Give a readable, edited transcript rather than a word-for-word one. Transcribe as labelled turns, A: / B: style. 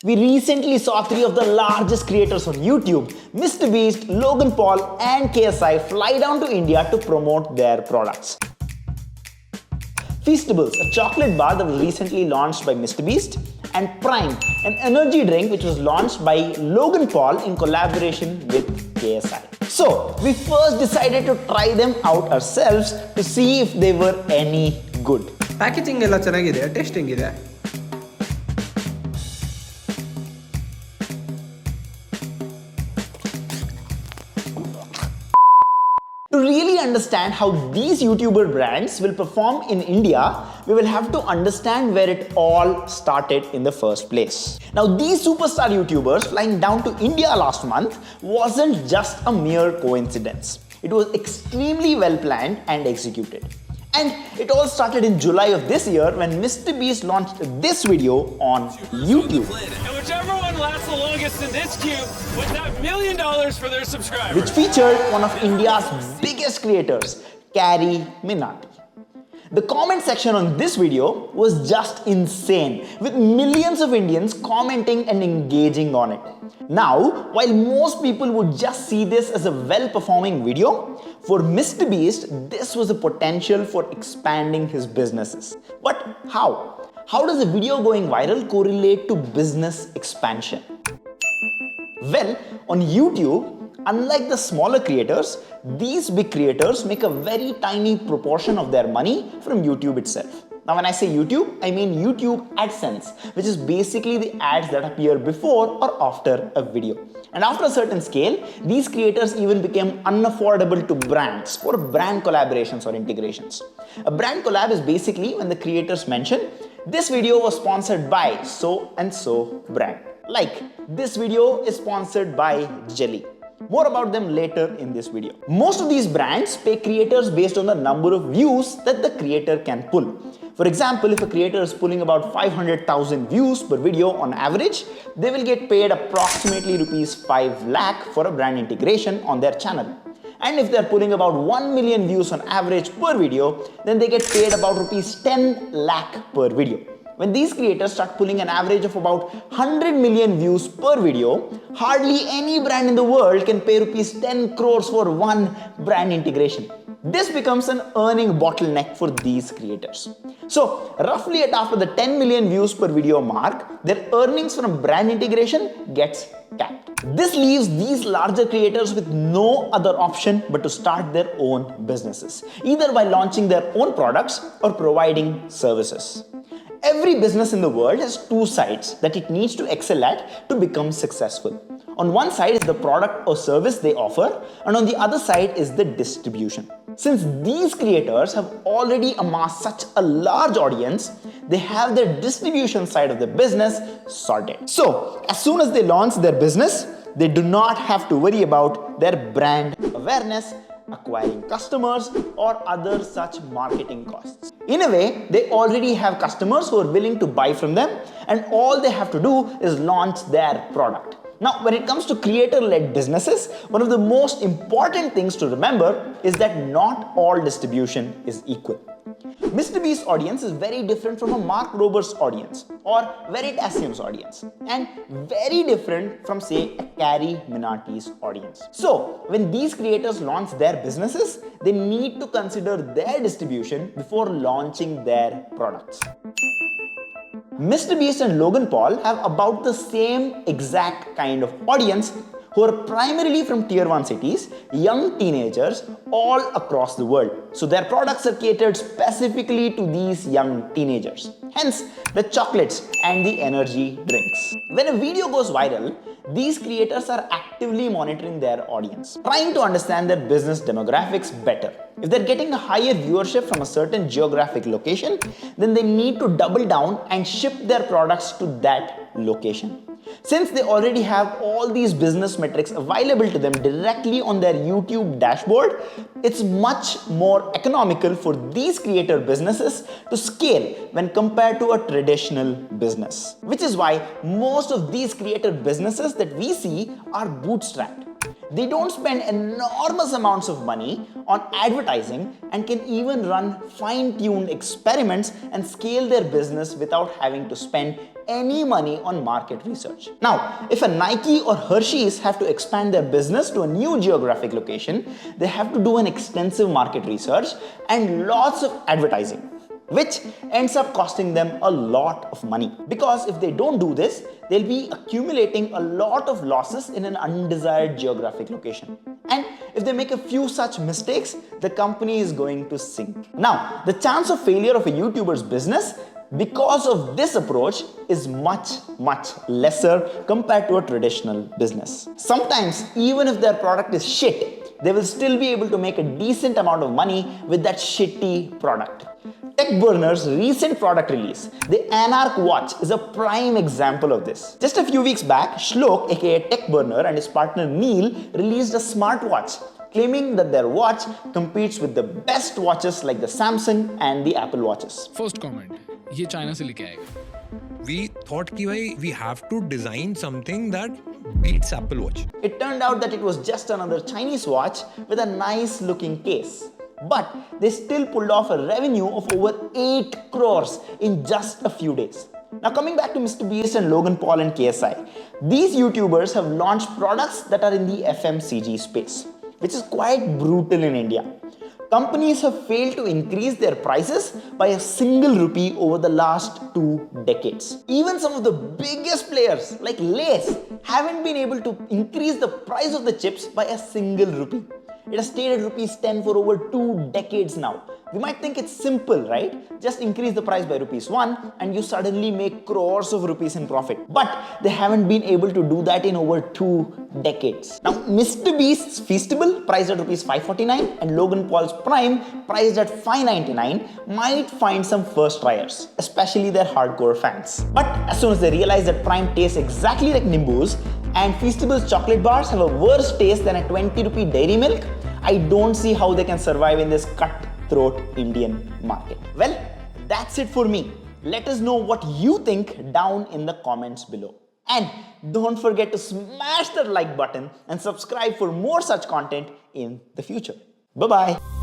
A: We recently saw three of the largest creators on YouTube, MrBeast, Logan Paul and KSI fly down to India to promote their products. Feastables, a chocolate bar that was recently launched by MrBeast, and Prime, an energy drink which was launched by Logan Paul in collaboration with KSI. So, we first decided to try them out ourselves to see if they were any good.
B: Packaging ಎಲ್ಲ ಚೆನ್ನಾಗಿದೆ, tasting ಇದೆ.
A: To really understand how these YouTuber brands will perform in India, we will have to understand where it all started in the first place. Now, these superstar YouTubers flying down to India last month wasn't just a mere coincidence. It was extremely well planned and executed. And it all started in July of this year when MrBeast launched this video on YouTube.
C: And whichever one lasts the longest in this queue wins that $1 million for their subscribers.
A: Which featured one of India's biggest creators, Minati. The comment section on this video was just insane, with millions of Indians commenting and engaging on it. Now, while most people would just see this as a well-performing video, for MrBeast, this was a potential for expanding his businesses. But how? How does a video going viral correlate to business expansion? Well, on YouTube, unlike the smaller creators, these big creators make a very tiny proportion of their money from YouTube itself. Now, when I say YouTube, I mean YouTube AdSense, which is basically the ads that appear before or after a video. And after a certain scale, these creators even became unaffordable to brands for brand collaborations or integrations. A brand collab is basically when the creators mention, this video was sponsored by so and so brand. Like, this video is sponsored by Jelly. More about them later in this video. Most of these brands pay creators based on the number of views that the creator can pull. For example, if a creator is pulling about 500,000 views per video on average, they will get paid approximately rupees 5 lakh for a brand integration on their channel. And if they're pulling about 1 million views on average per video, then they get paid about rupees 10 lakh per video. When these creators start pulling an average of about 100 million views per video, hardly any brand in the world can pay rupees 10 crores for one brand integration. This becomes an earning bottleneck for these creators. So, roughly at after the 10 million views per video mark, their earnings from brand integration gets capped. This leaves these larger creators with no other option but to start their own businesses, either by launching their own products or providing services. Every business in the world has two sides that it needs to excel at to become successful. On one side is the product or service they offer, and on the other side is the distribution. Since these creators have already amassed such a large audience, they have their distribution side of the business sorted. So, as soon as they launch their business, they do not have to worry about their brand awareness, acquiring customers, or other such marketing costs. In a way, they already have customers who are willing to buy from them, and all they have to do is launch their product. Now, when it comes to creator-led businesses, one of the most important things to remember is that not all distribution is equal. MrBeast's audience is very different from a Mark Rober's audience or Veritasium's audience, and very different from, say, a Minati's audience. So, when these creators launch their businesses, they need to consider their distribution before launching their products. MrBeast and Logan Paul have about the same exact kind of audience who are primarily from tier 1 cities, young teenagers all across the world. So their products are catered specifically to these young teenagers. Hence, the chocolates and the energy drinks. When a video goes viral, these creators are actively monitoring their audience, trying to understand their business demographics better. If they're getting a higher viewership from a certain geographic location, then they need to double down and ship their products to that location. Since they already have all these business metrics available to them directly on their YouTube dashboard, it's much more economical for these creator businesses to scale when compared to a traditional business. Which is why most of these creator businesses that we see are bootstrapped. They don't spend enormous amounts of money on advertising and can even run fine-tuned experiments and scale their business without having to spend any money on market research. Now, if a Nike or Hershey's have to expand their business to a new geographic location, they have to do an extensive market research and lots of advertising, which ends up costing them a lot of money. Because if they don't do this, they'll be accumulating a lot of losses in an undesired geographic location. And if they make a few such mistakes, the company is going to sink. Now, the chance of failure of a YouTuber's business because of this approach is much lesser compared to a traditional business. Sometimes, even if their product is shit, they will still be able to make a decent amount of money with that shitty product. TechBurner's recent product release, the Anarch watch, is a prime example of this. Just a few weeks back, Shlok, aka TechBurner, and his partner Neil released a smartwatch, claiming that their watch competes with the best watches like the Samsung and the Apple watches.
D: First comment, ये China से लेके आएगा.
E: We thought कि भाई we have to design something that beats Apple Watch.
A: It turned out that it was just another Chinese watch with a nice looking case. But they still pulled off a revenue of over 8 crores in just a few days. Now coming back to MrBeast and Logan Paul and KSI, these YouTubers have launched products that are in the FMCG space, which is quite brutal in India. Companies have failed to increase their prices by a single rupee over the last 2 decades. Even some of the biggest players like Lay's haven't been able to increase the price of the chips by a single rupee. It has stayed at rupees 10 for over 2 decades now. We might think it's simple, right? Just increase the price by rupees 1 and you suddenly make crores of rupees in profit. But they haven't been able to do that in over 2 decades. Now, MrBeast's Feastable, priced at rupees 549, and Logan Paul's Prime, priced at 599, might find some first tryers, especially their hardcore fans. But as soon as they realize that Prime tastes exactly like Nimbus and Feastable's chocolate bars have a worse taste than a 20 rupee dairy milk, I don't see how they can survive in this cutthroat Indian market. Well, that's it for me. Let us know what you think down in the comments below. And don't forget to smash that like button and subscribe for more such content in the future. Bye-bye.